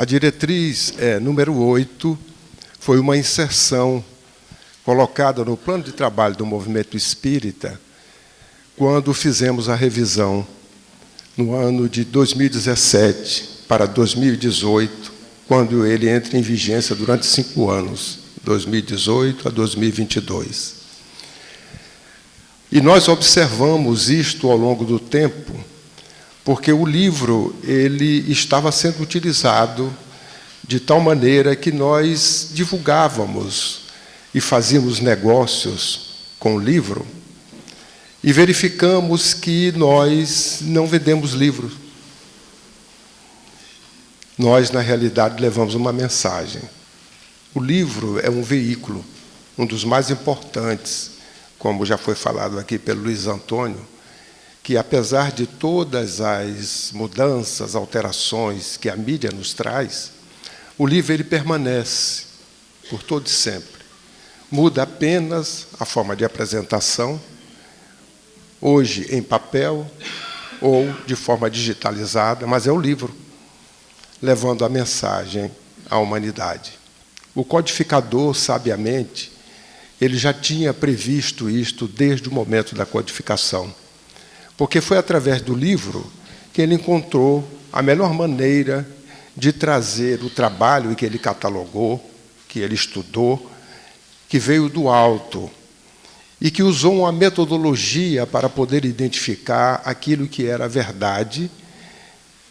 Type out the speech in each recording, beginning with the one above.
A diretriz número 8 foi uma inserção colocada no plano de trabalho do movimento espírita quando fizemos a revisão no ano de 2017 para 2018, quando ele entra em vigência durante 5 anos, 2018 a 2022. E nós observamos isto ao longo do tempo, porque o livro ele estava sendo utilizado de tal maneira que nós divulgávamos e fazíamos negócios com o livro, e verificamos que nós não vendemos livros. Nós, na realidade, levamos uma mensagem. O livro é um veículo, um dos mais importantes, como já foi falado aqui pelo Luiz Antônio, que, apesar de todas as mudanças, alterações que a mídia nos traz, o livro ele permanece por todo e sempre. Muda apenas a forma de apresentação, hoje em papel ou de forma digitalizada, mas é o livro, levando a mensagem à humanidade. O codificador, sabiamente, ele já tinha previsto isto desde o momento da codificação, porque foi através do livro que ele encontrou a melhor maneira de trazer o trabalho que ele catalogou, que ele estudou, que veio do alto, e que usou uma metodologia para poder identificar aquilo que era a verdade,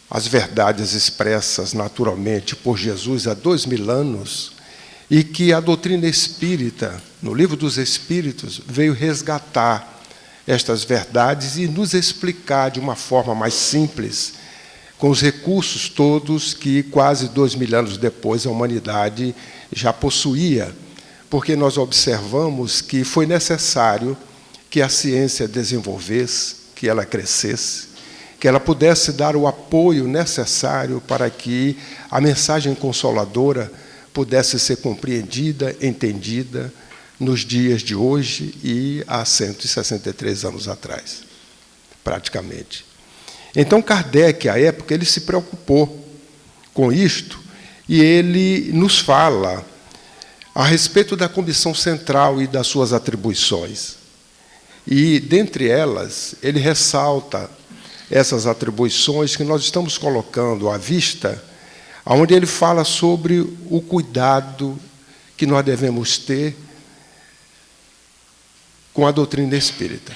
as verdades expressas naturalmente por Jesus há 2000 anos, e que a doutrina espírita, no Livro dos Espíritos, veio resgatar estas verdades e nos explicar de uma forma mais simples, com os recursos todos que quase 2000 anos depois a humanidade já possuía, porque nós observamos que foi necessário que a ciência desenvolvesse, que ela crescesse, que ela pudesse dar o apoio necessário para que a mensagem consoladora pudesse ser compreendida, entendida nos dias de hoje e há 163 anos atrás, praticamente. Então, Kardec, à época, ele se preocupou com isto e ele nos fala a respeito da comissão central e das suas atribuições. E, dentre elas, ele ressalta essas atribuições que nós estamos colocando à vista, onde ele fala sobre o cuidado que nós devemos ter com a doutrina espírita.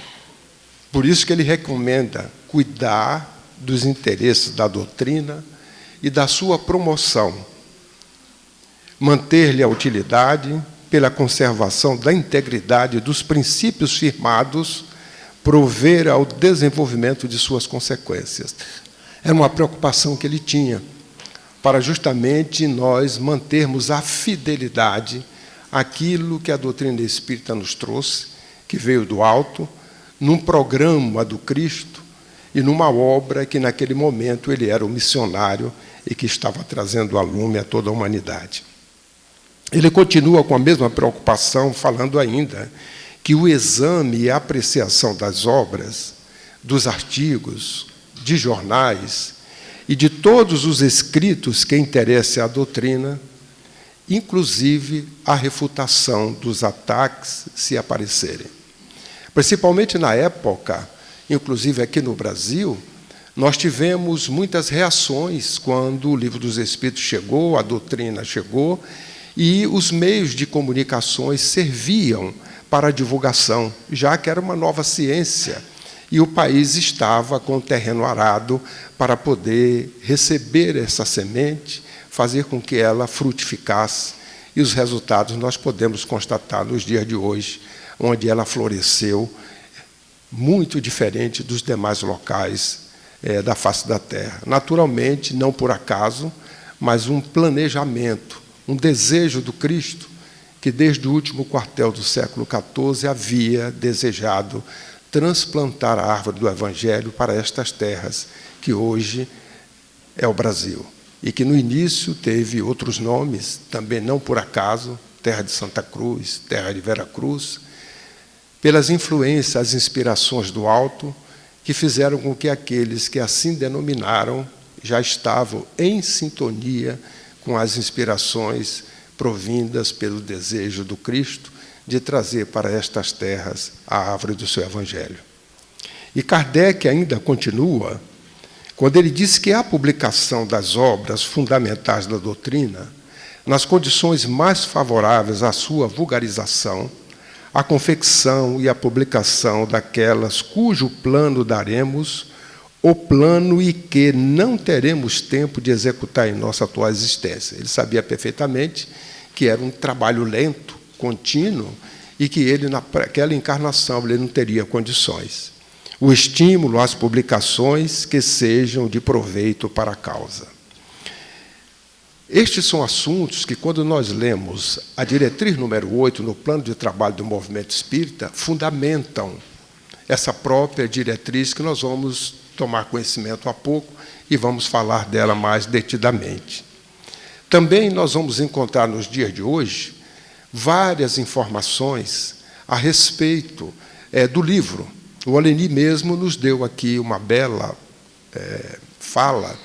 Por isso que ele recomenda cuidar dos interesses da doutrina e da sua promoção, manter-lhe a utilidade pela conservação da integridade dos princípios firmados, prover ao desenvolvimento de suas consequências. Era uma preocupação que ele tinha, para justamente nós mantermos a fidelidade àquilo que a doutrina espírita nos trouxe, que veio do alto, num programa do Cristo e numa obra que, naquele momento, ele era o missionário e que estava trazendo a lume a toda a humanidade. Ele continua com a mesma preocupação, falando ainda que o exame e a apreciação das obras, dos artigos, de jornais e de todos os escritos que interessem à doutrina, inclusive a refutação dos ataques, se aparecerem. Principalmente na época, inclusive aqui no Brasil, nós tivemos muitas reações quando o Livro dos Espíritos chegou, a doutrina chegou, e os meios de comunicações serviam para a divulgação, já que era uma nova ciência, e o país estava com o terreno arado para poder receber essa semente, fazer com que ela frutificasse, e os resultados nós podemos constatar nos dias de hoje, onde ela floresceu, muito diferente dos demais locais da face da Terra. Naturalmente, não por acaso, mas um planejamento, um desejo do Cristo, que desde o último quartel do século XIV havia desejado transplantar a árvore do Evangelho para estas terras, que hoje é o Brasil, e que no início teve outros nomes, também não por acaso, terra de Santa Cruz, terra de Vera Cruz, pelas influências, as inspirações do alto, que fizeram com que aqueles que assim denominaram já estavam em sintonia com as inspirações provindas pelo desejo do Cristo de trazer para estas terras a árvore do seu Evangelho. E Kardec ainda continua, quando ele diz que a publicação das obras fundamentais da doutrina, nas condições mais favoráveis à sua vulgarização, a confecção e a publicação daquelas cujo plano daremos, o plano e que não teremos tempo de executar em nossa atual existência. Ele sabia perfeitamente que era um trabalho lento, contínuo, e que ele, naquela encarnação, ele não teria condições. O estímulo às publicações que sejam de proveito para a causa. Estes são assuntos que, quando nós lemos a diretriz número 8 no plano de trabalho do movimento espírita, fundamentam essa própria diretriz que nós vamos tomar conhecimento há pouco e vamos falar dela mais detidamente. Também nós vamos encontrar nos dias de hoje várias informações a respeito do livro. O Aleni mesmo nos deu aqui uma bela fala,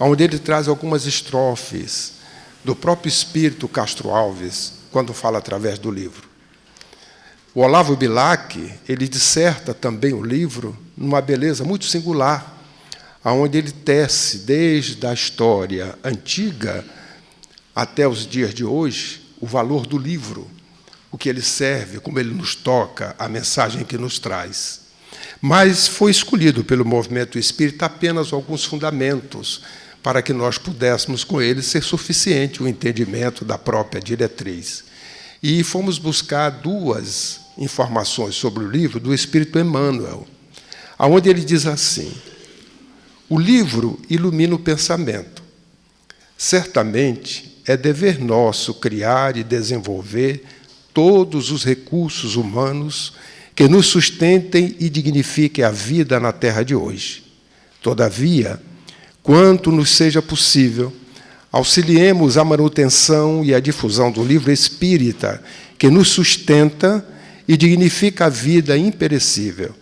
onde ele traz algumas estrofes do próprio espírito Castro Alves, quando fala através do livro. O Olavo Bilac, ele disserta também o livro numa beleza muito singular, onde ele tece, desde a história antiga até os dias de hoje, o valor do livro, o que ele serve, como ele nos toca, a mensagem que nos traz. Mas foi escolhido pelo movimento espírita apenas alguns fundamentos para que nós pudéssemos, com ele, ser suficiente o entendimento da própria diretriz. E fomos buscar duas informações sobre o livro do Espírito Emmanuel, onde ele diz assim: o livro ilumina o pensamento. Certamente é dever nosso criar e desenvolver todos os recursos humanos que nos sustentem e dignifiquem a vida na terra de hoje. Todavia, quanto nos seja possível, auxiliemos a manutenção e a difusão do livro espírita, que nos sustenta e dignifica a vida imperecível,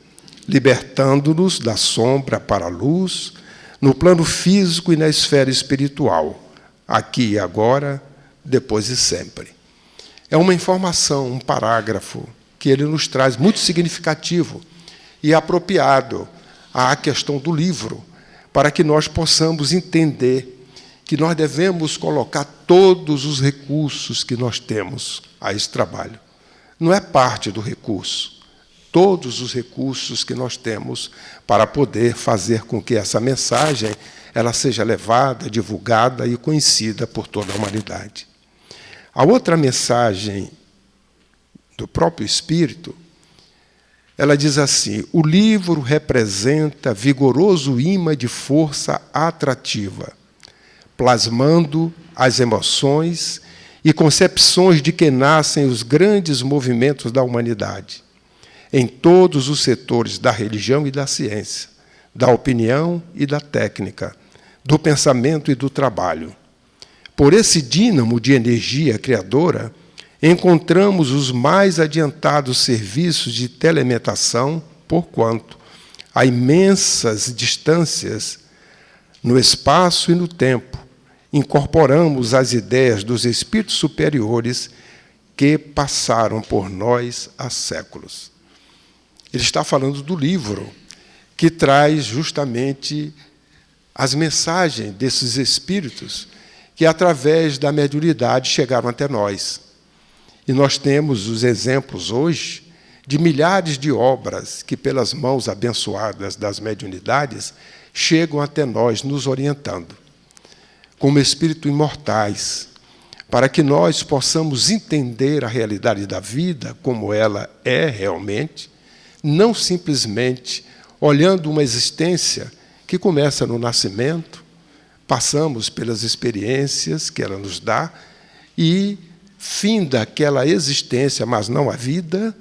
libertando-nos da sombra para a luz, no plano físico e na esfera espiritual, aqui e agora, depois e sempre. É uma informação, um parágrafo, que ele nos traz muito significativo e apropriado à questão do livro, para que nós possamos entender que nós devemos colocar todos os recursos que nós temos a esse trabalho. Não é parte do recurso, todos os recursos que nós temos para poder fazer com que essa mensagem ela seja levada, divulgada e conhecida por toda a humanidade. A outra mensagem do próprio Espírito, ela diz assim: o livro representa vigoroso imã de força atrativa, plasmando as emoções e concepções de que nascem os grandes movimentos da humanidade, em todos os setores da religião e da ciência, da opinião e da técnica, do pensamento e do trabalho. Por esse dínamo de energia criadora, encontramos os mais adiantados serviços de telementação, porquanto, a imensas distâncias no espaço e no tempo, incorporamos as ideias dos espíritos superiores que passaram por nós há séculos. Ele está falando do livro, que traz justamente as mensagens desses espíritos que, através da mediunidade, chegaram até nós. E nós temos os exemplos hoje de milhares de obras que, pelas mãos abençoadas das mediunidades, chegam até nós, nos orientando, como espíritos imortais, para que nós possamos entender a realidade da vida como ela é realmente, não simplesmente olhando uma existência que começa no nascimento, passamos pelas experiências que ela nos dá e finda aquela existência, mas não a vida,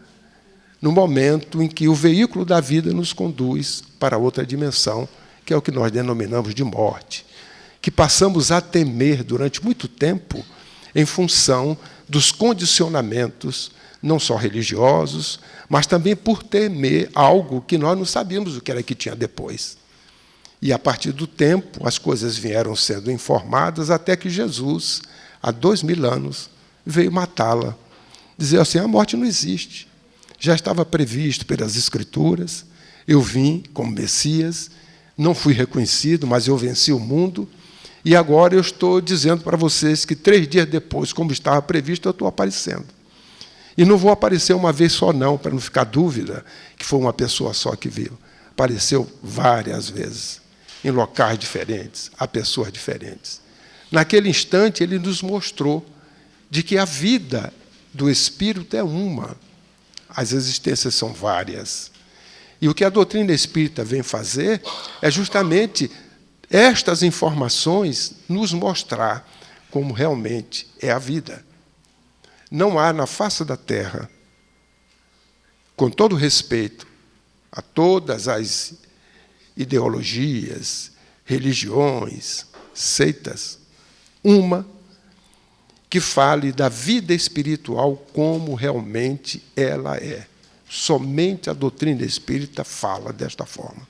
no momento em que o veículo da vida nos conduz para outra dimensão, que é o que nós denominamos de morte, que passamos a temer durante muito tempo em função dos condicionamentos, não só religiosos, mas também por temer algo que nós não sabíamos o que era que tinha depois. E, a partir do tempo, as coisas vieram sendo informadas até que Jesus, há 2000 anos, veio matá-la. Dizer assim, a morte não existe. Já estava previsto pelas Escrituras. Eu vim como Messias, não fui reconhecido, mas eu venci o mundo. E agora eu estou dizendo para vocês que 3 dias depois, como estava previsto, eu estou aparecendo. E não vou aparecer uma vez só, não, para não ficar dúvida que foi uma pessoa só que viu. Apareceu várias vezes, em locais diferentes, a pessoas diferentes. Naquele instante, ele nos mostrou de que a vida do Espírito é uma, as existências são várias. E o que a doutrina espírita vem fazer é justamente estas informações nos mostrar como realmente é a vida. Não há na face da terra, com todo respeito a todas as ideologias, religiões, seitas, uma que fale da vida espiritual como realmente ela é. Somente a doutrina espírita fala desta forma.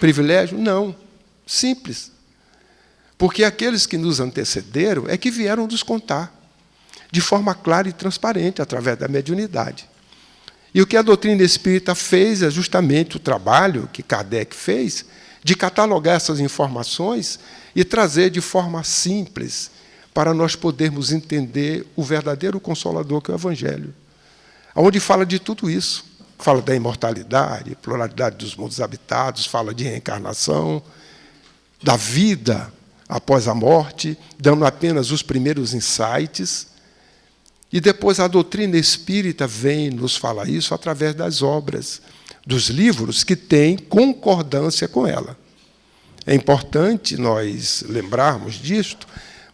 Privilégio? Não. Simples. Porque aqueles que nos antecederam é que vieram nos contar, de forma clara e transparente, através da mediunidade. E o que a doutrina espírita fez é justamente o trabalho que Kardec fez de catalogar essas informações e trazer de forma simples para nós podermos entender o verdadeiro Consolador, que é o Evangelho, onde fala de tudo isso. Fala da imortalidade, pluralidade dos mundos habitados, fala de reencarnação, da vida após a morte, dando apenas os primeiros insights. E depois a doutrina espírita vem nos falar isso através das obras, dos livros que têm concordância com ela. É importante nós lembrarmos disto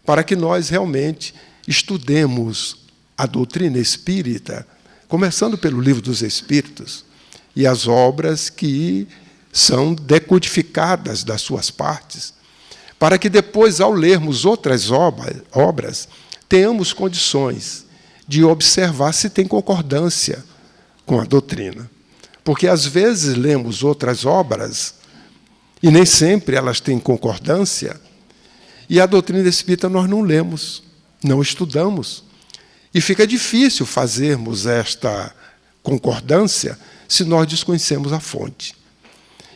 para que nós realmente estudemos a doutrina espírita, começando pelo Livro dos Espíritos, e as obras que são decodificadas das suas partes, para que depois, ao lermos outras obras, tenhamos condições de observar se tem concordância com a doutrina. Porque, às vezes, lemos outras obras e nem sempre elas têm concordância, e a doutrina espírita nós não lemos, não estudamos. E fica difícil fazermos esta concordância se nós desconhecemos a fonte.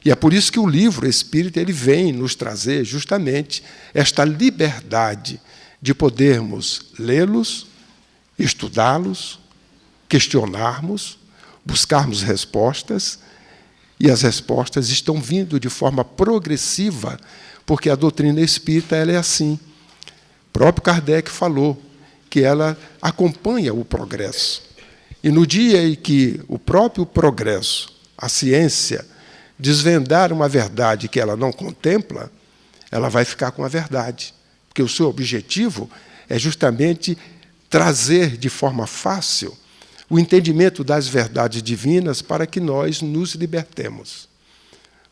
E é por isso que o livro espírita ele vem nos trazer justamente esta liberdade de podermos lê-los, estudá-los, questionarmos, buscarmos respostas, e as respostas estão vindo de forma progressiva, porque a doutrina espírita ela é assim. O próprio Kardec falou que ela acompanha o progresso. E no dia em que o próprio progresso, a ciência, desvendar uma verdade que ela não contempla, ela vai ficar com a verdade. Porque o seu objetivo é justamente trazer de forma fácil o entendimento das verdades divinas para que nós nos libertemos,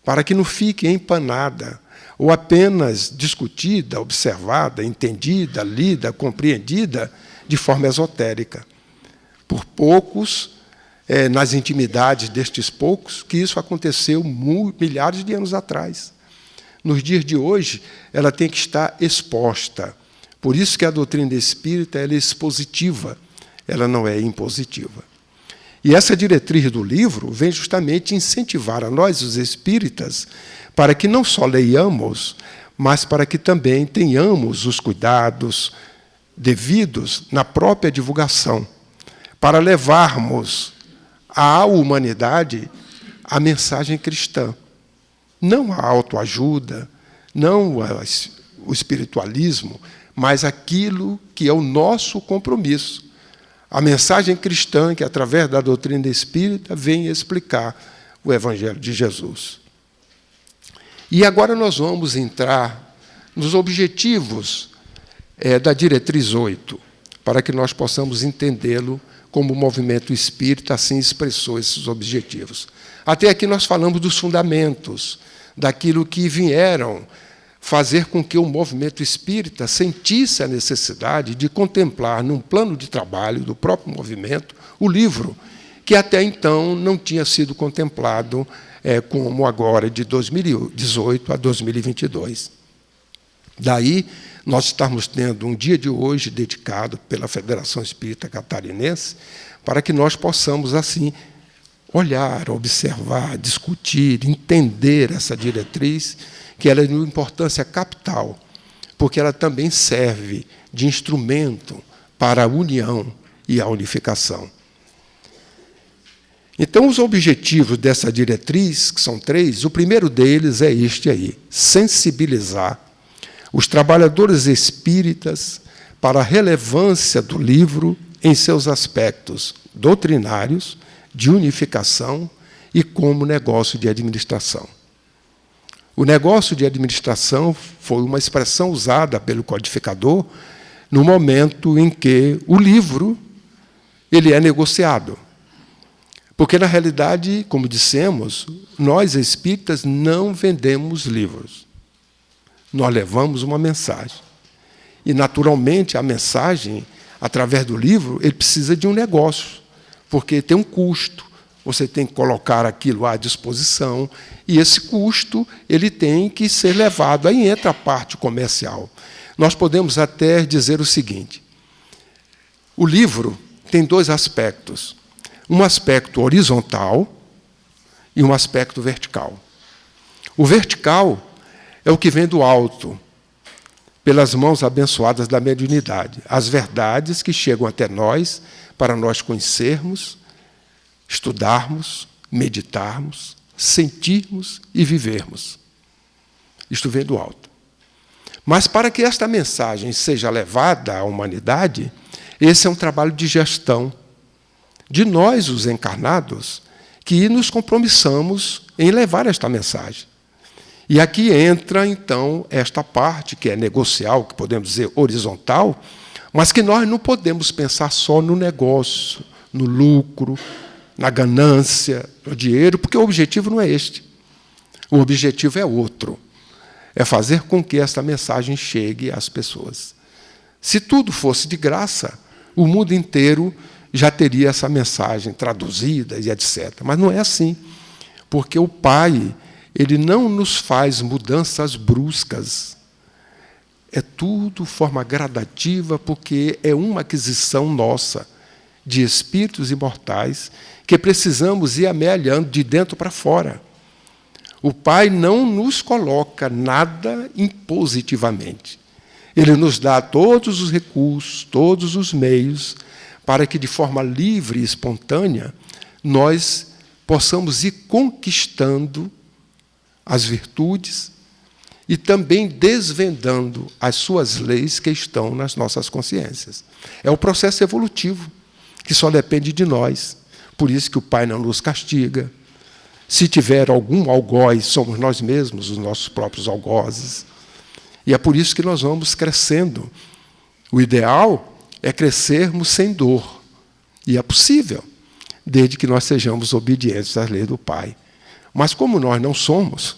para que não fique empanada ou apenas discutida, observada, entendida, lida, compreendida de forma esotérica. Por poucos, nas intimidades destes poucos, que isso aconteceu milhares de anos atrás. Nos dias de hoje, ela tem que estar exposta. Por isso que a doutrina espírita ela é expositiva, ela não é impositiva. E essa diretriz do livro vem justamente incentivar a nós, os espíritas, para que não só leiamos, mas para que também tenhamos os cuidados devidos na própria divulgação, para levarmos à humanidade a mensagem cristã. Não a autoajuda, não o espiritualismo, mas aquilo que é o nosso compromisso. A mensagem cristã, que através da doutrina espírita vem explicar o Evangelho de Jesus. E agora nós vamos entrar nos objetivos da diretriz 8, para que nós possamos entendê-lo como o movimento espírita assim expressou esses objetivos. Até aqui nós falamos dos fundamentos, daquilo que vieram fazer com que o movimento espírita sentisse a necessidade de contemplar, num plano de trabalho do próprio movimento, o livro que até então não tinha sido contemplado como agora, de 2018 a 2022. Daí, nós estamos tendo um dia de hoje dedicado pela Federação Espírita Catarinense para que nós possamos, assim, olhar, observar, discutir, entender essa diretriz, que ela é de uma importância capital, porque ela também serve de instrumento para a união e a unificação. Então, os objetivos dessa diretriz, que são 3, o primeiro deles é este aí: sensibilizar os trabalhadores espíritas para a relevância do livro em seus aspectos doutrinários, de unificação e como negócio de administração. O negócio de administração foi uma expressão usada pelo codificador no momento em que o livro ele é negociado. Porque, na realidade, como dissemos, nós espíritas não vendemos livros. Nós levamos uma mensagem. E, naturalmente, a mensagem, através do livro, ele precisa de um negócio, porque tem um custo. Você tem que colocar aquilo à disposição, e esse custo ele tem que ser levado. Aí entra a parte comercial. Nós podemos até dizer o seguinte: o livro tem 2 aspectos. Um aspecto horizontal e um aspecto vertical. O vertical é o que vem do alto, pelas mãos abençoadas da mediunidade, as verdades que chegam até nós para nós conhecermos, estudarmos, meditarmos, sentirmos e vivermos. Isto vem do alto. Mas para que esta mensagem seja levada à humanidade, esse é um trabalho de gestão de nós, os encarnados, que nos compromissamos em levar esta mensagem. E aqui entra, então, esta parte que é negocial, que podemos dizer horizontal, mas que nós não podemos pensar só no negócio, no lucro, na ganância, no dinheiro, porque o objetivo não é este. O objetivo é outro. É fazer com que esta mensagem chegue às pessoas. Se tudo fosse de graça, o mundo inteiro já teria essa mensagem traduzida e etc. Mas não é assim, porque o Pai ele não nos faz mudanças bruscas. É tudo forma gradativa, porque é uma aquisição nossa de espíritos imortais que precisamos ir amealhando de dentro para fora. O Pai não nos coloca nada impositivamente. Ele nos dá todos os recursos, todos os meios, para que, de forma livre e espontânea, nós possamos ir conquistando as virtudes e também desvendando as suas leis que estão nas nossas consciências. É o processo evolutivo, que só depende de nós. Por isso que o Pai não nos castiga. Se tiver algum algoz, somos nós mesmos, os nossos próprios algozes. E é por isso que nós vamos crescendo. O ideal é crescermos sem dor. E é possível, desde que nós sejamos obedientes às leis do Pai. Mas como nós não somos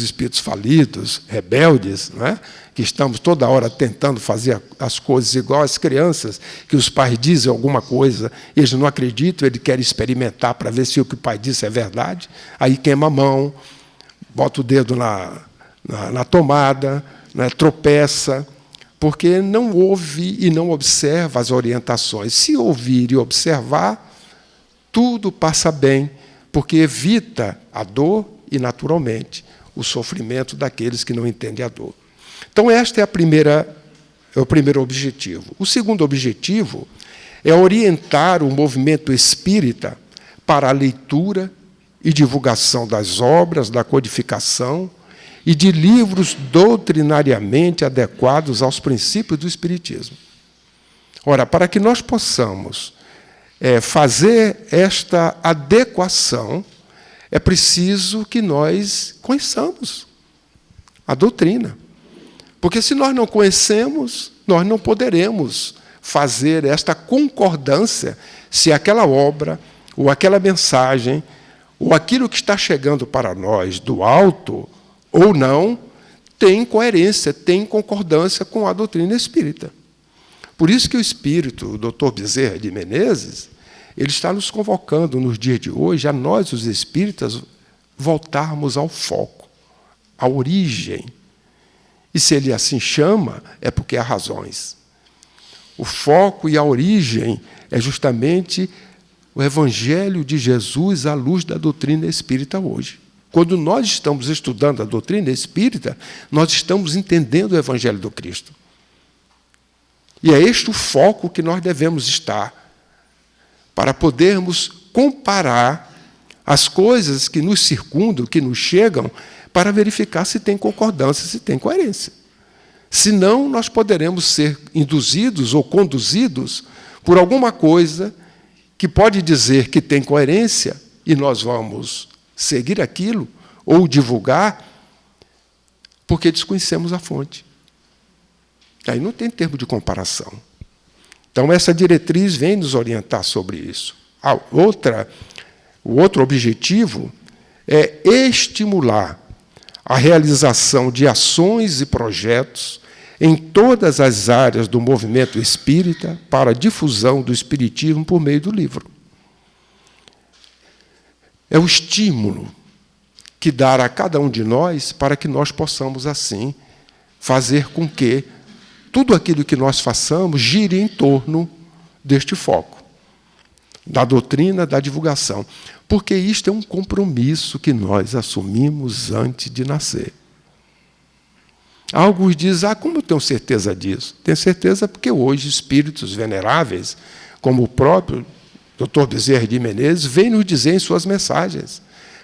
espíritos falidos, rebeldes, não é? Que estamos toda hora tentando fazer as coisas igual às crianças, que os pais dizem alguma coisa, eles não acreditam, eles querem experimentar para ver se o que o pai disse é verdade, aí queima a mão, bota o dedo na tomada, né, tropeça, porque não ouve e não observa as orientações. Se ouvir e observar, tudo passa bem, porque evita a dor e, naturalmente, o sofrimento daqueles que não entendem a dor. Então, este é o primeiro objetivo. O segundo objetivo é orientar o movimento espírita para a leitura e divulgação das obras, da codificação e de livros doutrinariamente adequados aos princípios do Espiritismo. Ora, para que nós possamos fazer esta adequação, é preciso que nós conheçamos a doutrina. Porque se nós não conhecemos, nós não poderemos fazer esta concordância se aquela obra, ou aquela mensagem, ou aquilo que está chegando para nós do alto, ou não, tem coerência, tem concordância com a doutrina espírita. Por isso que o espírito, o Dr. Bezerra de Menezes, ele está nos convocando nos dias de hoje, a nós, os espíritas, voltarmos ao foco, à origem. E se ele assim chama, é porque há razões. O foco e a origem é justamente o Evangelho de Jesus à luz da doutrina espírita hoje. Quando nós estamos estudando a doutrina espírita, nós estamos entendendo o Evangelho do Cristo. E é este o foco que nós devemos estar, para podermos comparar as coisas que nos circundam, que nos chegam, para verificar se tem concordância, se tem coerência. Senão, nós poderemos ser induzidos ou conduzidos por alguma coisa que pode dizer que tem coerência e nós vamos seguir aquilo ou divulgar porque desconhecemos a fonte. Aí não tem termo de comparação. Então, essa diretriz vem nos orientar sobre isso. O outro objetivo é estimular a realização de ações e projetos em todas as áreas do movimento espírita para a difusão do espiritismo por meio do livro. É o estímulo que dá a cada um de nós para que nós possamos, assim, fazer com que tudo aquilo que nós façamos gire em torno deste foco, da doutrina, da divulgação. Porque isto é um compromisso que nós assumimos antes de nascer. Alguns dizem, como eu tenho certeza disso? Tenho certeza porque hoje espíritos veneráveis, como o próprio Dr. Bezerra de Menezes, vêm nos dizer em suas mensagens.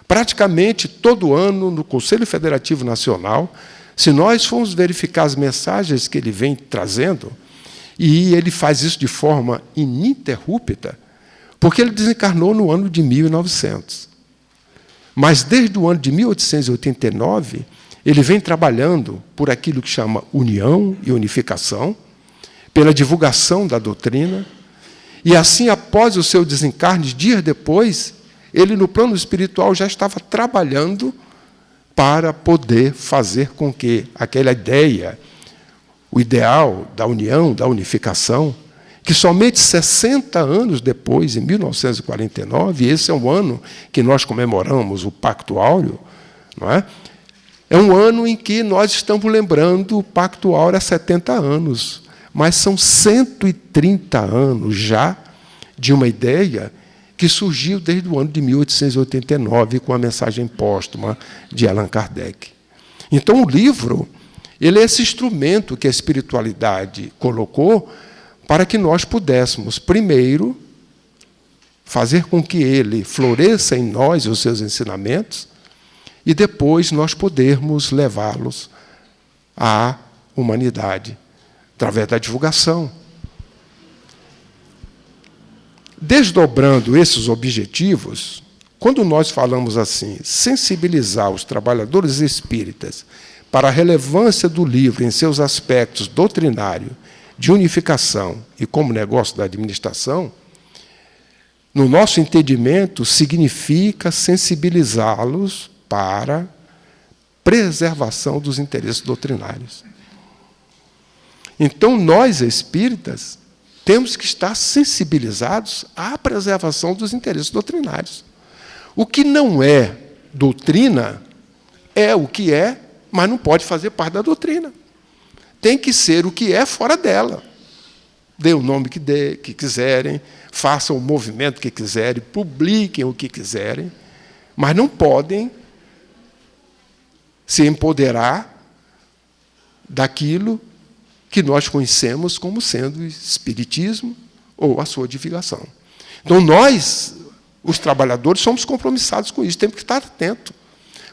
Praticamente todo ano, no Conselho Federativo Nacional, se nós formos verificar as mensagens que ele vem trazendo, e ele faz isso de forma ininterrupta, porque ele desencarnou no ano de 1900. Mas, desde o ano de 1889, ele vem trabalhando por aquilo que chama união e unificação, pela divulgação da doutrina, e assim, após o seu desencarne, dias depois, ele, no plano espiritual, já estava trabalhando para poder fazer com que aquela ideia, o ideal da união, da unificação, que somente 60 anos depois, em 1949, e esse é o ano que nós comemoramos o Pacto Áureo, não é? É um ano em que nós estamos lembrando o Pacto Áureo há 70 anos, mas são 130 anos já de uma ideia que surgiu desde o ano de 1889, com a mensagem póstuma de Allan Kardec. Então, o livro, ele é esse instrumento que a espiritualidade colocou para que nós pudéssemos, primeiro, fazer com que ele floresça em nós os seus ensinamentos, e depois nós podermos levá-los à humanidade, através da divulgação. Desdobrando esses objetivos, quando nós falamos assim, sensibilizar os trabalhadores espíritas para a relevância do livro em seus aspectos doutrinário, de unificação e como negócio da administração, no nosso entendimento, significa sensibilizá-los para preservação dos interesses doutrinários. Então, nós, espíritas, temos que estar sensibilizados à preservação dos interesses doutrinários. O que não é doutrina é o que é, mas não pode fazer parte da doutrina. Tem que ser o que é fora dela. Dê o nome que quiserem, façam o movimento que quiserem, publiquem o que quiserem, mas não podem se empoderar daquilo que nós conhecemos como sendo o espiritismo ou a sua divulgação. Então, nós, os trabalhadores, somos compromissados com isso, temos que estar atentos.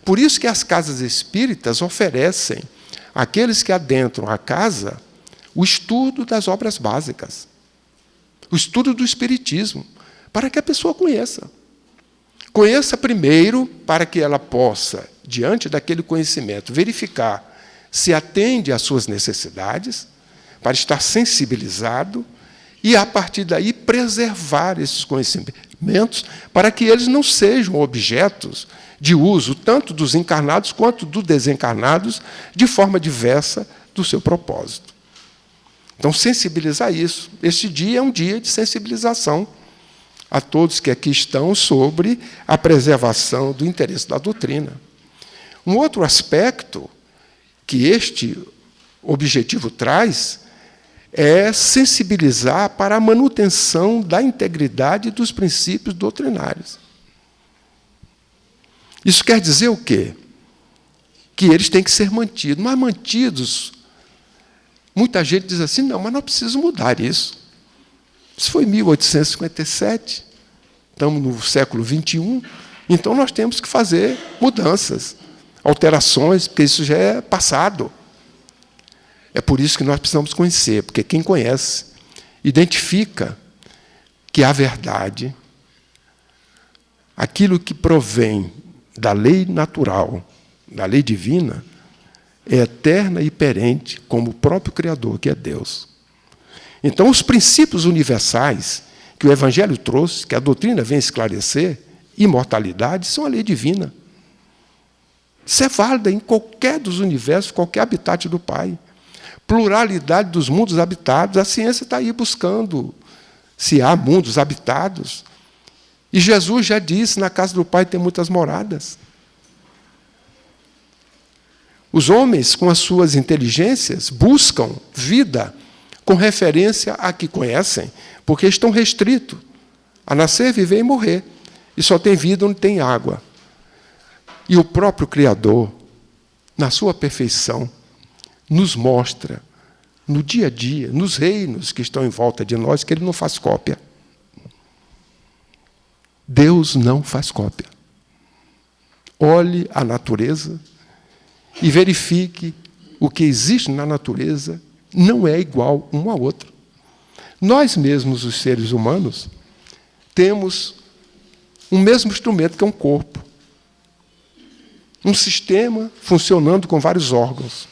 Por isso que as casas espíritas oferecem àqueles que adentram a casa o estudo das obras básicas, o estudo do espiritismo, para que a pessoa conheça. Conheça primeiro para que ela possa, diante daquele conhecimento, verificar se atende às suas necessidades, para estar sensibilizado e, a partir daí, preservar esses conhecimentos para que eles não sejam objetos de uso tanto dos encarnados quanto dos desencarnados de forma diversa do seu propósito. Então, sensibilizar isso. Este dia é um dia de sensibilização a todos que aqui estão sobre a preservação do interesse da doutrina. Um outro aspecto que este objetivo traz é sensibilizar para a manutenção da integridade dos princípios doutrinários. Isso quer dizer o quê? Que eles têm que ser mantidos. Mas mantidos, muita gente diz assim, não, mas não preciso mudar isso. Isso foi em 1857, estamos no século XXI, então nós temos que fazer mudanças, alterações, porque isso já é passado. É por isso que nós precisamos conhecer, porque quem conhece identifica que a verdade, aquilo que provém da lei natural, da lei divina, é eterna e perene, como o próprio Criador, que é Deus. Então, os princípios universais que o Evangelho trouxe, que a doutrina vem esclarecer, imortalidade, são a lei divina. Isso é válido em qualquer dos universos, qualquer habitat do Pai. Pluralidade dos mundos habitados, a ciência está aí buscando se há mundos habitados. E Jesus já disse, na casa do Pai tem muitas moradas. Os homens, com as suas inteligências, buscam vida com referência a que conhecem, porque estão restritos a nascer, viver e morrer. E só tem vida onde tem água. E o próprio Criador, na sua perfeição, nos mostra, no dia a dia, nos reinos que estão em volta de nós, que Ele não faz cópia. Deus não faz cópia. Olhe a natureza e verifique o que existe na natureza não é igual um ao outro. Nós mesmos, os seres humanos, temos um mesmo instrumento, que é um corpo. Um sistema funcionando com vários órgãos.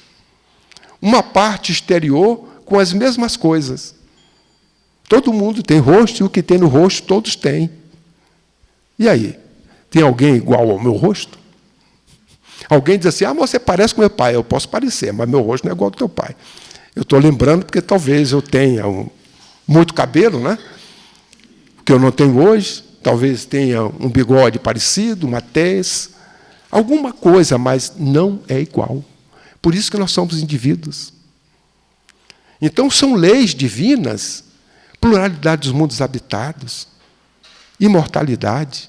Uma parte exterior com as mesmas coisas. Todo mundo tem rosto, e o que tem no rosto, todos têm. E aí? Tem alguém igual ao meu rosto? Alguém diz assim, você parece com meu pai. Eu posso parecer, mas meu rosto não é igual ao do teu pai. Eu estou lembrando porque talvez eu tenha muito cabelo, né? Que eu não tenho hoje. Talvez tenha um bigode parecido, uma tez, alguma coisa, mas não é igual. Por isso que nós somos indivíduos. Então, são leis divinas, pluralidade dos mundos habitados, imortalidade,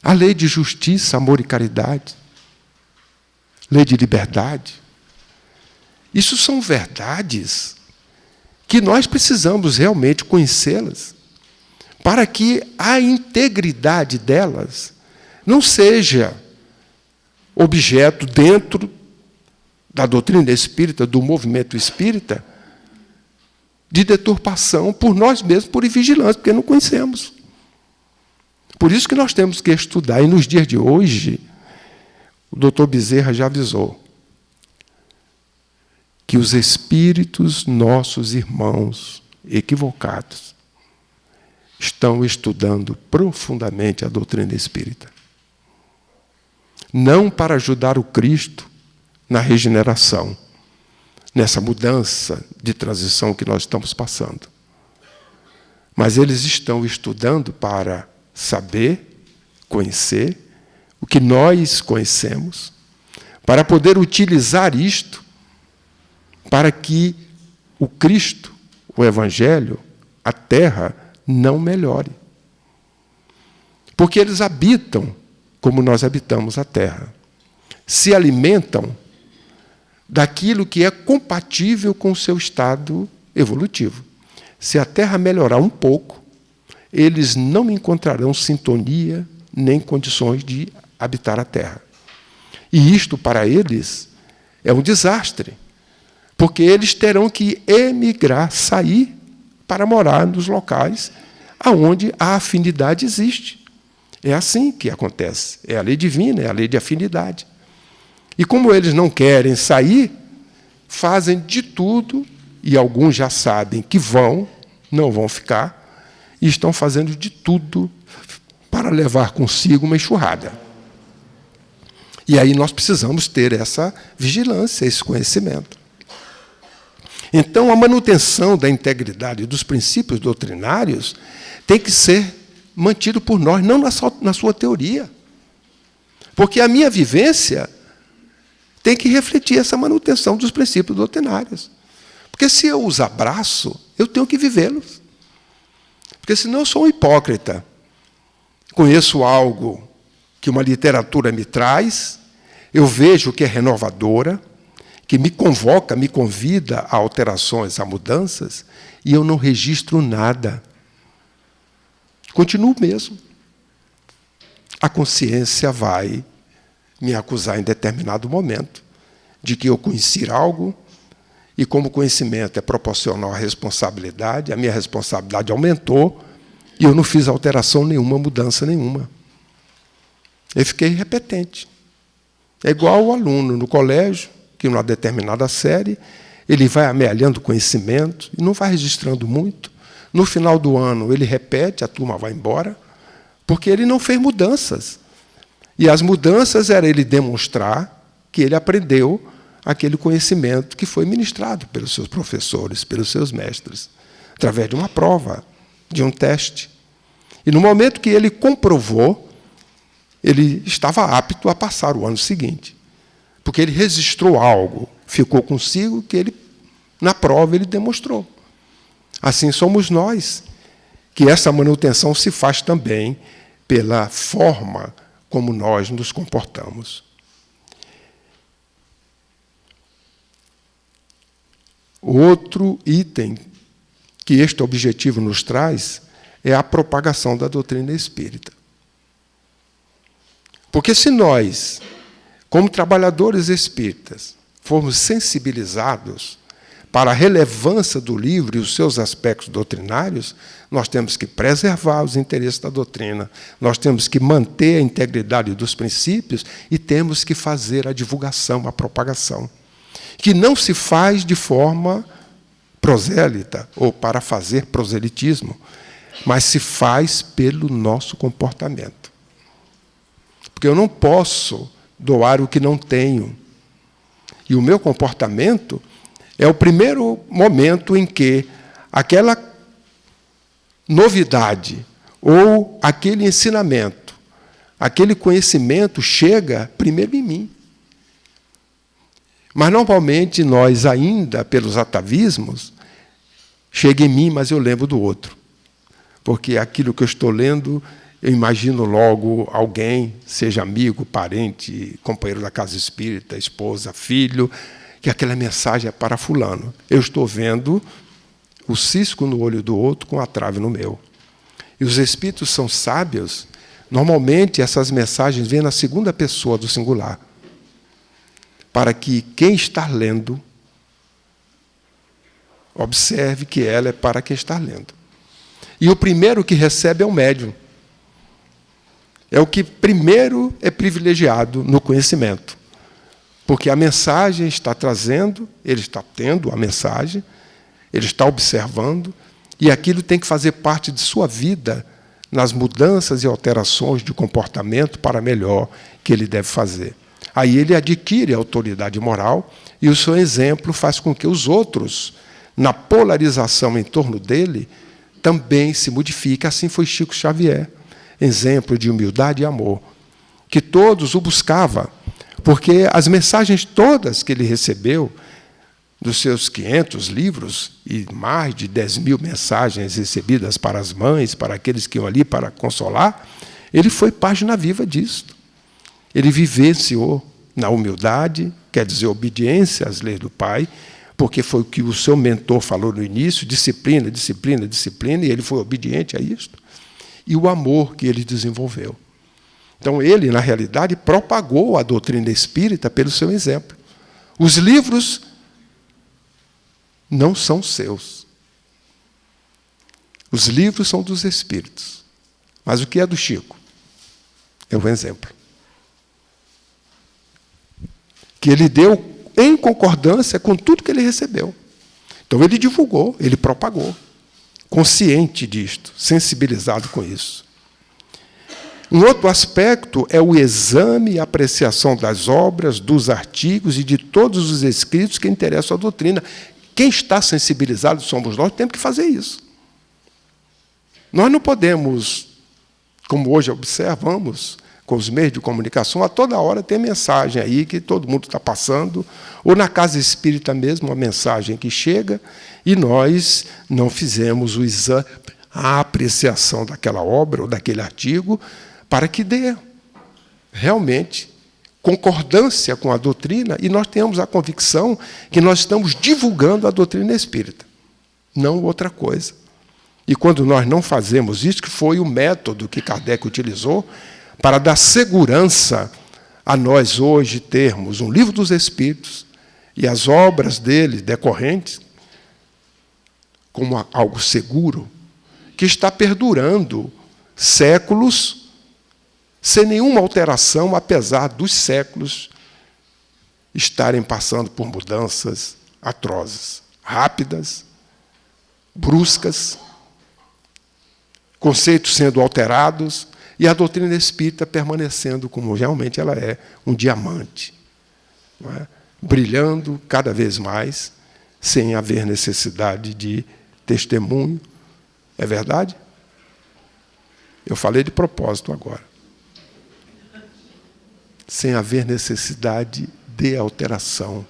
a lei de justiça, amor e caridade, lei de liberdade. Isso são verdades que nós precisamos realmente conhecê-las, para que a integridade delas não seja objeto dentro da doutrina espírita, do movimento espírita, de deturpação por nós mesmos, por invigilância, porque não conhecemos. Por isso que nós temos que estudar. E nos dias de hoje, o doutor Bezerra já avisou que os espíritos, nossos irmãos equivocados, estão estudando profundamente a doutrina espírita. Não para ajudar o Cristo na regeneração, nessa mudança de transição que nós estamos passando. Mas eles estão estudando para saber, conhecer o que nós conhecemos, para poder utilizar isto para que o Cristo, o Evangelho, a Terra, não melhore. Porque eles habitam como nós habitamos a Terra. Se alimentam daquilo que é compatível com o seu estado evolutivo. Se a Terra melhorar um pouco, eles não encontrarão sintonia nem condições de habitar a Terra. E isto, para eles, é um desastre, porque eles terão que emigrar, sair para morar nos locais onde a afinidade existe. É assim que acontece. É a lei divina, é a lei de afinidade. E como eles não querem sair, fazem de tudo, e alguns já sabem que não vão ficar, e estão fazendo de tudo para levar consigo uma enxurrada. E aí nós precisamos ter essa vigilância, esse conhecimento. Então, a manutenção da integridade dos princípios doutrinários tem que ser mantido por nós, não na sua teoria. Porque a minha vivência tem que refletir essa manutenção dos princípios doutrinários. Porque se eu os abraço, eu tenho que vivê-los. Porque senão eu sou um hipócrita. Conheço algo que uma literatura me traz, eu vejo que é renovadora, que me convoca, me convida a alterações, a mudanças, e eu não registro nada. Continuo mesmo. A consciência vai me acusar em determinado momento de que eu conheci algo, e como conhecimento é proporcional à responsabilidade, a minha responsabilidade aumentou, e eu não fiz alteração nenhuma, mudança nenhuma. Eu fiquei repetente. É igual o aluno no colégio, que numa determinada série, ele vai amealhando conhecimento e não vai registrando muito. No final do ano, ele repete, a turma vai embora, porque ele não fez mudanças. E as mudanças era ele demonstrar que ele aprendeu aquele conhecimento que foi ministrado pelos seus professores, pelos seus mestres, através de uma prova, de um teste. E no momento que ele comprovou, ele estava apto a passar o ano seguinte. Porque ele registrou algo, ficou consigo, que ele, na prova, ele demonstrou. Assim somos nós, que essa manutenção se faz também pela forma como nós nos comportamos. Outro item que este objetivo nos traz é a propagação da doutrina espírita. Porque se nós, como trabalhadores espíritas, formos sensibilizados para a relevância do livro e os seus aspectos doutrinários, nós temos que preservar os interesses da doutrina, nós temos que manter a integridade dos princípios e temos que fazer a divulgação, a propagação, que não se faz de forma prosélita ou para fazer proselitismo, mas se faz pelo nosso comportamento. Porque eu não posso doar o que não tenho. E o meu comportamento é o primeiro momento em que aquela novidade ou aquele ensinamento, aquele conhecimento chega primeiro em mim. Mas, normalmente, nós ainda, pelos atavismos, chega em mim, mas eu lembro do outro. Porque aquilo que eu estou lendo, eu imagino logo alguém, seja amigo, parente, companheiro da casa espírita, esposa, filho, que aquela mensagem é para fulano. Eu estou vendo o cisco no olho do outro com a trave no meu. E os espíritos são sábios. Normalmente, essas mensagens vêm na segunda pessoa do singular, para que quem está lendo observe que ela é para quem está lendo. E o primeiro que recebe é o médium. É o que primeiro é privilegiado no conhecimento. Porque a mensagem está trazendo, ele está tendo a mensagem, ele está observando, e aquilo tem que fazer parte de sua vida nas mudanças e alterações de comportamento para melhor que ele deve fazer. Aí ele adquire a autoridade moral e o seu exemplo faz com que os outros, na polarização em torno dele, também se modifiquem. Assim foi Chico Xavier, exemplo de humildade e amor, que todos o buscavam, porque as mensagens todas que ele recebeu, dos seus 500 livros e mais de 10.000 mensagens recebidas para as mães, para aqueles que iam ali para consolar, ele foi página viva disso. Ele vivenciou na humildade, quer dizer, obediência às leis do Pai, porque foi o que o seu mentor falou no início, disciplina, disciplina, disciplina, e ele foi obediente a isto. E o amor que ele desenvolveu. Então, ele, na realidade, propagou a doutrina espírita pelo seu exemplo. Os livros não são seus. Os livros são dos espíritos. Mas o que é do Chico? É o exemplo. Que ele deu em concordância com tudo que ele recebeu. Então, ele divulgou, ele propagou, consciente disto, sensibilizado com isso. Um outro aspecto é o exame e apreciação das obras, dos artigos e de todos os escritos que interessam à doutrina, quem está sensibilizado somos nós, temos que fazer isso. Nós não podemos, como hoje observamos, com os meios de comunicação, a toda hora tem mensagem aí que todo mundo está passando, ou na casa espírita mesmo, uma mensagem que chega, e nós não fizemos o exame, a apreciação daquela obra ou daquele artigo, para que dê realmente concordância com a doutrina, e nós tenhamos a convicção que nós estamos divulgando a doutrina espírita, não outra coisa. E quando nós não fazemos isso, que foi o método que Kardec utilizou para dar segurança a nós hoje termos um livro dos Espíritos e as obras dele decorrentes como algo seguro, que está perdurando séculos sem nenhuma alteração, apesar dos séculos estarem passando por mudanças atrozes, rápidas, bruscas, conceitos sendo alterados, e a doutrina espírita permanecendo como realmente ela é, um diamante, não é? Brilhando cada vez mais, sem haver necessidade de testemunho. É verdade? Eu falei de propósito agora. Sem haver necessidade de alteração.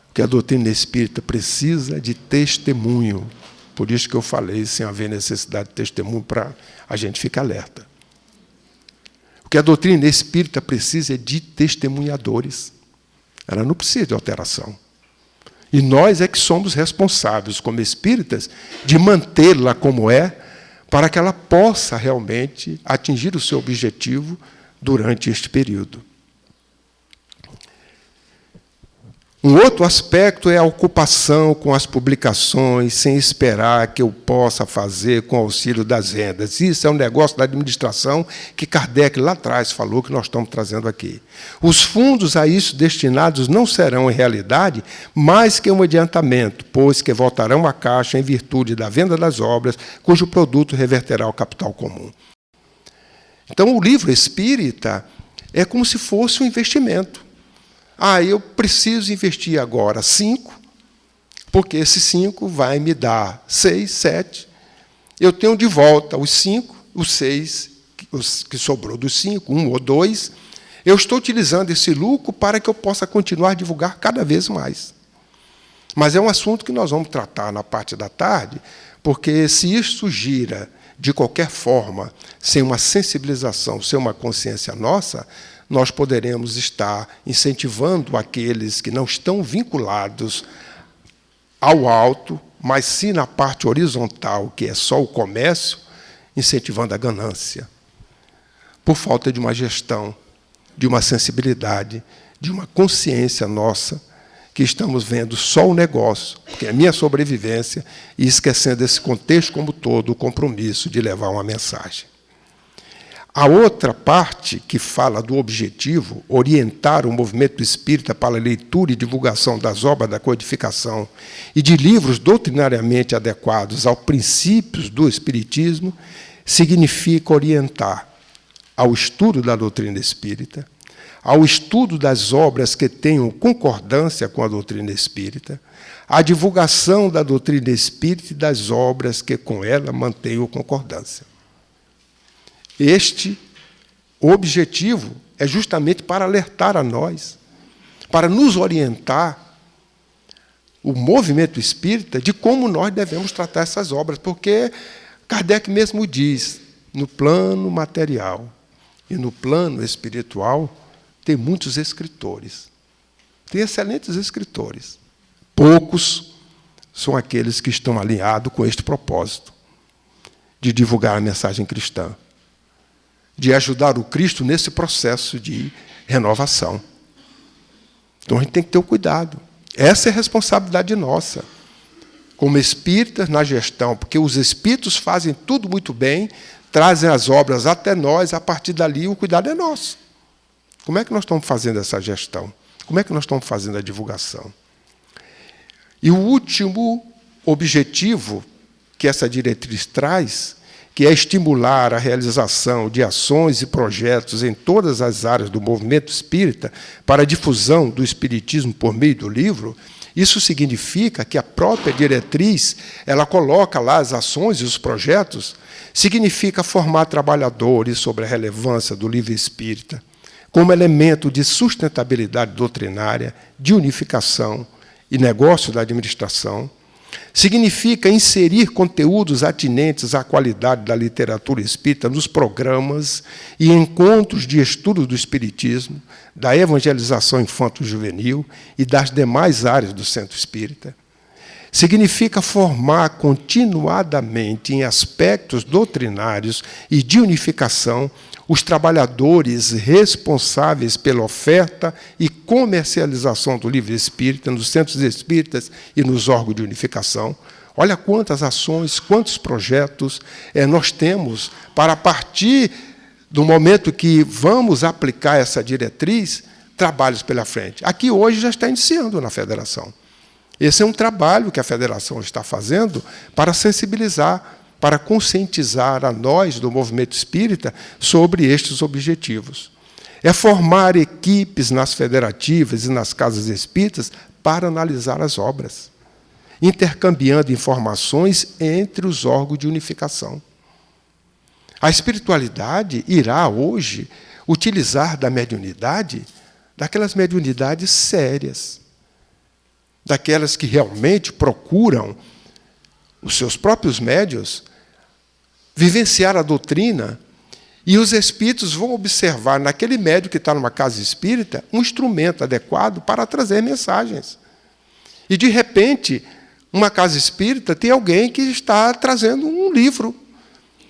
Porque a doutrina espírita precisa de testemunho. Por isso que eu falei, sem haver necessidade de testemunho, para a gente ficar alerta. O que a doutrina espírita precisa é de testemunhadores. Ela não precisa de alteração. E nós é que somos responsáveis, como espíritas, de mantê-la como é, para que ela possa realmente atingir o seu objetivo durante este período. Um outro aspecto é a ocupação com as publicações, sem esperar que eu possa fazer com auxílio das rendas. Isso é um negócio da administração que Kardec lá atrás falou, que nós estamos trazendo aqui. Os fundos a isso destinados não serão, em realidade, mais que um adiantamento, pois que voltarão à Caixa em virtude da venda das obras, cujo produto reverterá ao capital comum. Então, o livro espírita é como se fosse um investimento. Eu preciso investir agora 5, porque esse 5 vai me dar 6, 7. Eu tenho de volta os 5, os 6, os que sobrou dos 5, 1 ou 2. Eu estou utilizando esse lucro para que eu possa continuar a divulgar cada vez mais. Mas é um assunto que nós vamos tratar na parte da tarde, porque se isso gira de qualquer forma, sem uma sensibilização, sem uma consciência nossa, nós poderemos estar incentivando aqueles que não estão vinculados ao alto, mas sim na parte horizontal, que é só o comércio, incentivando a ganância, por falta de uma gestão, de uma sensibilidade, de uma consciência nossa, que estamos vendo só o negócio, que é a minha sobrevivência, e esquecendo esse contexto como todo, o compromisso de levar uma mensagem. A outra parte, que fala do objetivo, orientar o movimento espírita para a leitura e divulgação das obras da codificação e de livros doutrinariamente adequados aos princípios do espiritismo, significa orientar ao estudo da doutrina espírita, ao estudo das obras que tenham concordância com a doutrina espírita, à divulgação da doutrina espírita e das obras que com ela mantenham concordância. Este objetivo é justamente para alertar a nós, para nos orientar, o movimento espírita, de como nós devemos tratar essas obras, porque Kardec mesmo diz, no plano material e no plano espiritual, tem muitos escritores, tem excelentes escritores. Poucos são aqueles que estão alinhados com este propósito, de divulgar a mensagem cristã, de ajudar o Cristo nesse processo de renovação. Então, a gente tem que ter o cuidado. Essa é a responsabilidade nossa, como espíritas na gestão, porque os espíritos fazem tudo muito bem, trazem as obras até nós, a partir dali o cuidado é nosso. Como é que nós estamos fazendo essa gestão? Como é que nós estamos fazendo a divulgação? E o último objetivo que essa diretriz traz, que é estimular a realização de ações e projetos em todas as áreas do movimento espírita para a difusão do espiritismo por meio do livro, Isso significa que a própria diretriz, ela coloca lá as ações e os projetos, significa formar trabalhadores sobre a relevância do livro espírita, como elemento de sustentabilidade doutrinária, de unificação e negócio da administração. Significa inserir conteúdos atinentes à qualidade da literatura espírita nos programas e encontros de estudo do espiritismo, da evangelização infanto-juvenil e das demais áreas do centro espírita. Significa formar continuadamente em aspectos doutrinários e de unificação os trabalhadores responsáveis pela oferta e comercialização do livro espírita nos centros espíritas e nos órgãos de unificação. Olha quantas ações, quantos projetos nós temos para, a partir do momento que vamos aplicar essa diretriz, trabalhos pela frente. Aqui hoje já está iniciando na Federação. Esse é um trabalho que a Federação está fazendo para sensibilizar, para conscientizar a nós do movimento espírita sobre estes objetivos. É formar equipes nas federativas e nas casas espíritas para analisar as obras, intercambiando informações entre os órgãos de unificação. A espiritualidade irá, hoje, utilizar da mediunidade, daquelas mediunidades sérias, daquelas que realmente procuram, os seus próprios médiuns, vivenciar a doutrina, e os espíritos vão observar naquele médium que está numa casa espírita um instrumento adequado para trazer mensagens. E, de repente, uma casa espírita tem alguém que está trazendo um livro,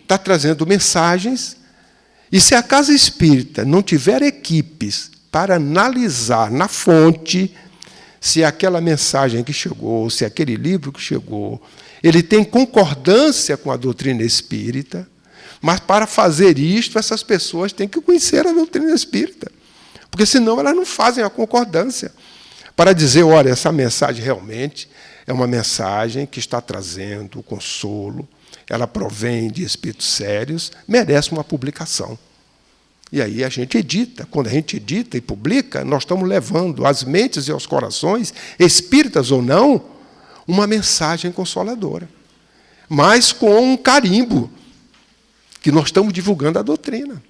está trazendo mensagens, e se a casa espírita não tiver equipes para analisar na fonte se aquela mensagem que chegou, se aquele livro que chegou, ele tem concordância com a doutrina espírita, mas para fazer isto, essas pessoas têm que conhecer a doutrina espírita, porque senão elas não fazem a concordância. Para dizer, olha, essa mensagem realmente é uma mensagem que está trazendo o consolo, ela provém de espíritos sérios, merece uma publicação. E aí a gente edita. Quando a gente edita e publica, nós estamos levando às mentes e aos corações, espíritas ou não, uma mensagem consoladora, mas com um carimbo, que nós estamos divulgando a doutrina.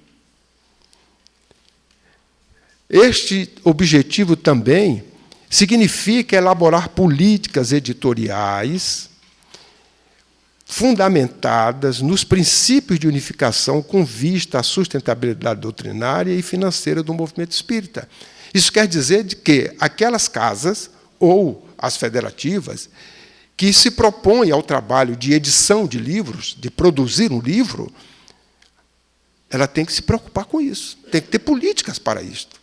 Este objetivo também significa elaborar políticas editoriais fundamentadas nos princípios de unificação com vista à sustentabilidade doutrinária e financeira do movimento espírita. Isso quer dizer que aquelas casas ou as federativas que se propõem ao trabalho de edição de livros, de produzir um livro, ela tem que se preocupar com isso, tem que ter políticas para isto.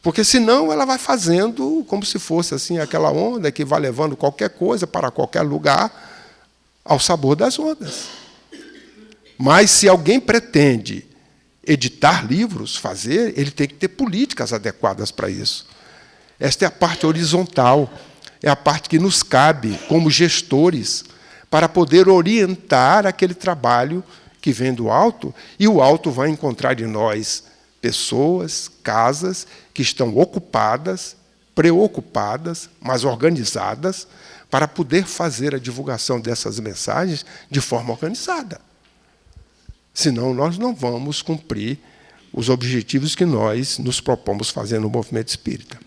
Porque, senão, ela vai fazendo como se fosse assim aquela onda que vai levando qualquer coisa para qualquer lugar ao sabor das ondas. Mas, se alguém pretende editar livros, ele tem que ter políticas adequadas para isso. Esta é a parte horizontal, é a parte que nos cabe, como gestores, para poder orientar aquele trabalho que vem do alto, e o alto vai encontrar em nós pessoas, casas, que estão ocupadas, preocupadas, mas organizadas, para poder fazer a divulgação dessas mensagens de forma organizada. Senão, nós não vamos cumprir os objetivos que nós nos propomos fazer no movimento espírita.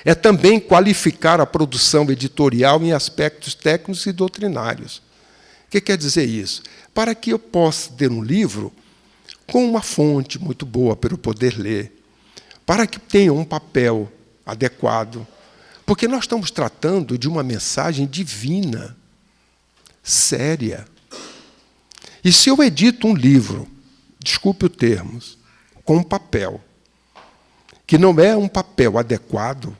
É também qualificar a produção editorial em aspectos técnicos e doutrinários. O que quer dizer isso? Para que eu possa ter um livro com uma fonte muito boa para eu poder ler, para que tenha um papel adequado, porque nós estamos tratando de uma mensagem divina, séria. E se eu edito um livro, desculpe o termo, com um papel, que não é um papel adequado,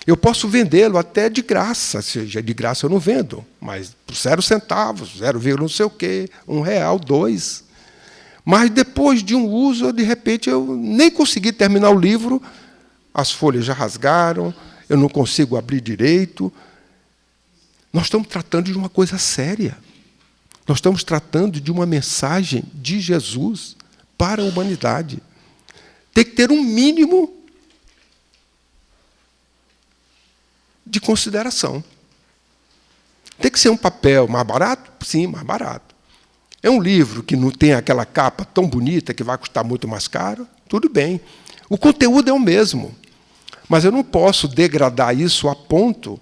eu posso vendê-lo até de graça, seja de graça eu não vendo, mas por 0 centavos, 0, não sei o quê, R$1, 2. Mas depois de um uso, de repente, eu nem consegui terminar o livro, as folhas já rasgaram, eu não consigo abrir direito. Nós estamos tratando de uma coisa séria. Nós estamos tratando de uma mensagem de Jesus para a humanidade. Tem que ter um mínimo de consideração. Tem que ser um papel mais barato? Sim, mais barato. É um livro que não tem aquela capa tão bonita que vai custar muito mais caro? Tudo bem. O conteúdo é o mesmo. Mas eu não posso degradar isso a ponto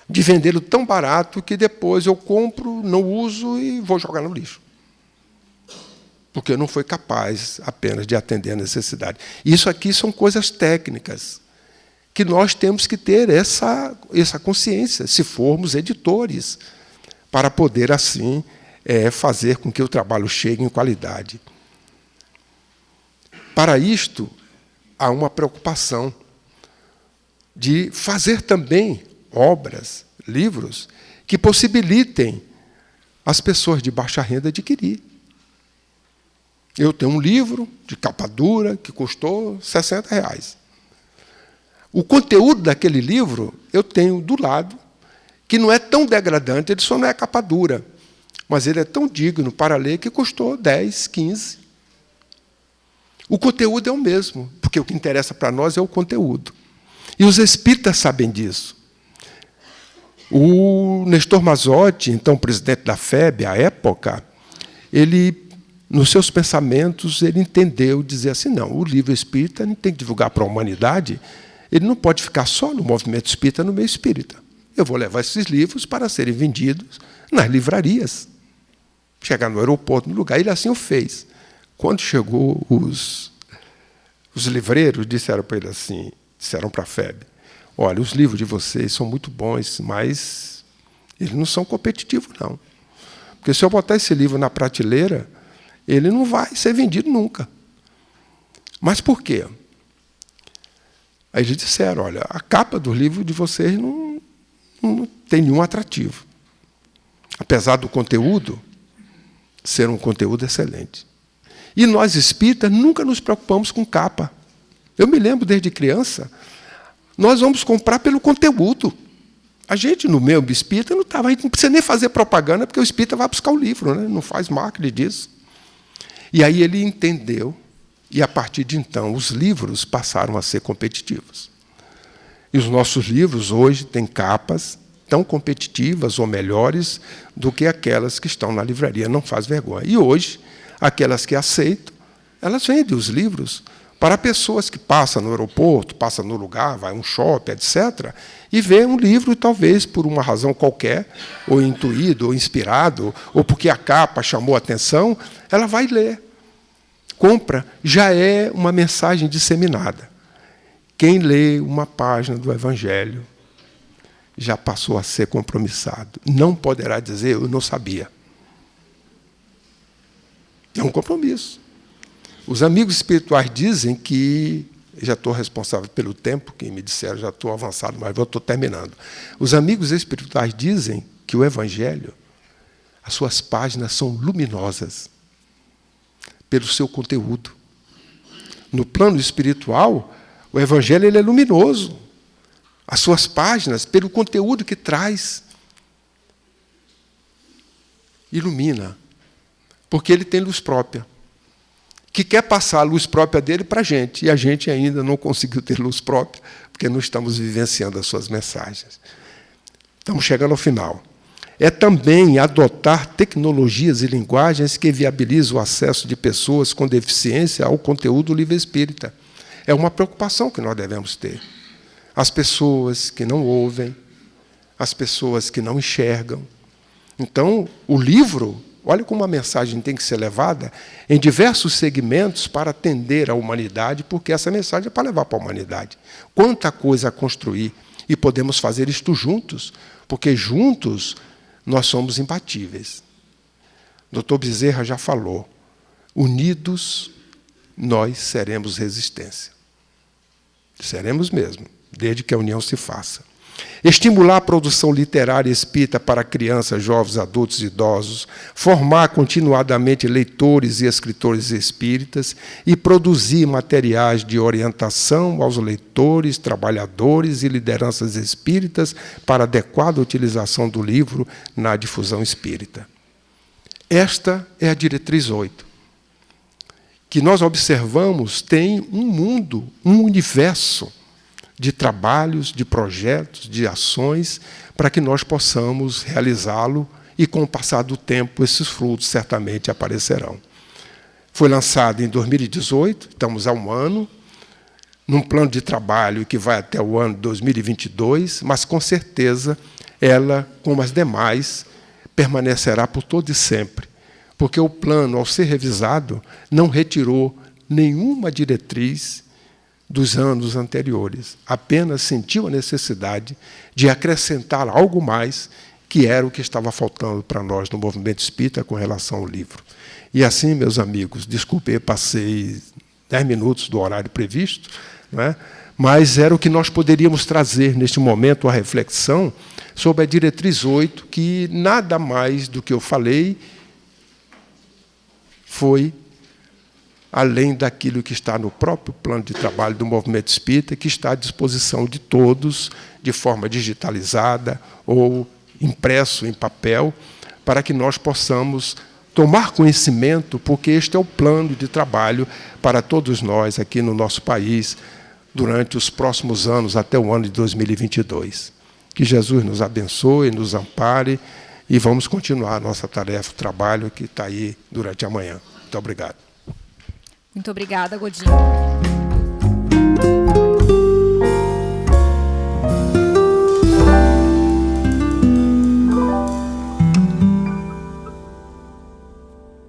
de vendê-lo tão barato que depois eu compro, não uso e vou jogar no lixo. Porque não foi capaz apenas de atender a necessidade. Isso aqui são coisas técnicas que nós temos que ter essa consciência, se formos editores, para poder, assim, fazer com que o trabalho chegue em qualidade. Para isto, há uma preocupação de fazer também obras, livros, que possibilitem as pessoas de baixa renda adquirir. Eu tenho um livro de capa dura que custou R$60. O conteúdo daquele livro eu tenho do lado, que não é tão degradante, ele só não é capa dura, mas ele é tão digno para ler que custou 10, 15. O conteúdo é o mesmo, porque o que interessa para nós é o conteúdo. E os espíritas sabem disso. O Nestor Mazotti, então presidente da FEB, à época, ele, nos seus pensamentos, ele entendeu dizer assim, não, o livro espírita não tem que divulgar para a humanidade, ele não pode ficar só no movimento espírita, no meio espírita. Eu vou levar esses livros para serem vendidos nas livrarias. Chegar no aeroporto, no lugar. Ele assim o fez. Quando chegou, os livreiros disseram para ele assim, disseram para a FEB, olha, os livros de vocês são muito bons, mas eles não são competitivos, não. Porque se eu botar esse livro na prateleira, ele não vai ser vendido nunca. Mas por quê? Aí eles disseram, olha, a capa do livro de vocês não tem nenhum atrativo. Apesar do conteúdo ser um conteúdo excelente. E nós, espíritas, nunca nos preocupamos com capa. Eu me lembro, desde criança, nós vamos comprar pelo conteúdo. A gente, no meio espírita, a gente não precisa nem fazer propaganda, porque o espírita vai buscar o livro, né? Não faz marketing disso. E aí ele entendeu, e, a partir de então, os livros passaram a ser competitivos. E os nossos livros, hoje, têm capas tão competitivas ou melhores do que aquelas que estão na livraria. Não faz vergonha. E, hoje, aquelas que aceitam, elas vendem os livros para pessoas que passam no aeroporto, passam no lugar, vai a um shopping, etc., e vê um livro, talvez, por uma razão qualquer, ou intuído, ou inspirado, ou porque a capa chamou a atenção, ela vai ler. Compra, já é uma mensagem disseminada. Quem lê uma página do Evangelho já passou a ser compromissado. Não poderá dizer, eu não sabia. É um compromisso. Os amigos espirituais dizem que... Já estou responsável pelo tempo, que me disseram, já estou avançado, mas estou terminando. Os amigos espirituais dizem que o Evangelho, as suas páginas são luminosas pelo seu conteúdo. No plano espiritual, o Evangelho ele é luminoso. As suas páginas, pelo conteúdo que traz, ilumina. Porque ele tem luz própria, que quer passar a luz própria dele para a gente, e a gente ainda não conseguiu ter luz própria, porque não estamos vivenciando as suas mensagens. Estamos chegando ao final. É também adotar tecnologias e linguagens que viabilizam o acesso de pessoas com deficiência ao conteúdo do livro espírita. É uma preocupação que nós devemos ter. As pessoas que não ouvem, as pessoas que não enxergam. Então, o livro... Olha como a mensagem tem que ser levada em diversos segmentos para atender a humanidade, porque essa mensagem é para levar para a humanidade. Quanta coisa a construir. E podemos fazer isto juntos, porque juntos nós somos imbatíveis. O Dr. Bezerra já falou, unidos nós seremos resistência. Seremos mesmo, desde que a união se faça. Estimular a produção literária espírita para crianças, jovens, adultos e idosos, formar continuadamente leitores e escritores espíritas e produzir materiais de orientação aos leitores, trabalhadores e lideranças espíritas para adequada utilização do livro na difusão espírita. Esta é a diretriz 8, que nós observamos tem um mundo, um universo de trabalhos, de projetos, de ações, para que nós possamos realizá-lo e, com o passar do tempo, esses frutos certamente aparecerão. Foi lançado em 2018, estamos há um ano, num plano de trabalho que vai até o ano 2022, mas, com certeza, ela, como as demais, permanecerá por todo e sempre, porque o plano, ao ser revisado, não retirou nenhuma diretriz dos anos anteriores, apenas sentiu a necessidade de acrescentar algo mais, que era o que estava faltando para nós no movimento espírita com relação ao livro. E assim, meus amigos, desculpe, passei 10 minutos do horário previsto, não é? Mas era o que nós poderíamos trazer neste momento, a reflexão sobre a diretriz 8, que nada mais do que eu falei foi além daquilo que está no próprio plano de trabalho do movimento espírita, que está à disposição de todos, de forma digitalizada ou impresso em papel, para que nós possamos tomar conhecimento, porque este é o plano de trabalho para todos nós aqui no nosso país, durante os próximos anos, até o ano de 2022. Que Jesus nos abençoe, nos ampare, e vamos continuar a nossa tarefa, o trabalho que está aí durante a manhã. Muito obrigado. Muito obrigada, Godinho.